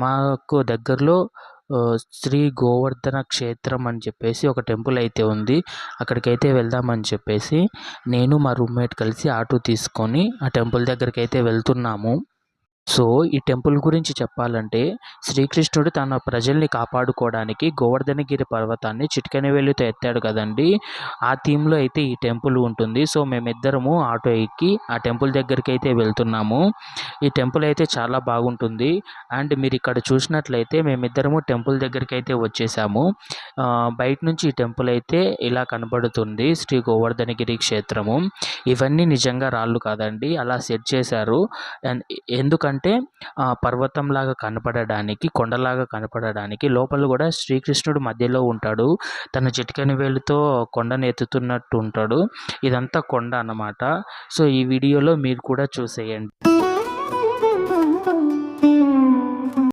మాకు దగ్గరలో శ్రీ గోవర్ధన క్షేత్రం అని చెప్పేసి ఒక టెంపుల్ అయితే ఉంది. అక్కడికైతే వెళ్దామని చెప్పేసి నేను మా రూమ్మేట్ కలిసి ఆటో తీసుకొని ఆ టెంపుల్ దగ్గరికి అయితే వెళ్తున్నాము. సో, ఈ టెంపుల్ గురించి చెప్పాలంటే శ్రీకృష్ణుడు తన ప్రజల్ని కాపాడుకోవడానికి గోవర్ధనగిరి పర్వతాన్ని చిటికెన వేలుతో ఎత్తాడు కదండీ! ఆ థీమ్‌లో అయితే ఈ టెంపుల్ ఉంటుంది. సో, మేమిద్దరము ఆటో ఎక్కి ఆ టెంపుల్ దగ్గరికైతే వెళ్తున్నాము. ఈ టెంపుల్ అయితే చాలా బాగుంటుంది. అండ్ మీరిక్కడ చూసినట్లయితే మేమిద్దరము టెంపుల్ దగ్గరికైతే వచ్చేసాము. బయట నుంచి ఈ టెంపుల్ అయితే ఇలా కనబడుతుంది. శ్రీ గోవర్ధనగిరి క్షేత్రము. ఇవన్నీ నిజంగా రాళ్ళు కాదండి. అలా సెట్ చేశారు. అండ్ ఎందుకంటే పర్వతంలాగా కనపడడానికి, కొండలాగా కనపడడానికి లోపల కూడా శ్రీకృష్ణుడు మధ్యలో ఉంటాడు. తన చిటికెన వేలుతో కొండను ఎత్తుతున్నట్టు ఉంటాడు. ఇదంతా కొండ అన్నమాట. సో, ఈ వీడియోలో మీరు కూడా చూసేయండి.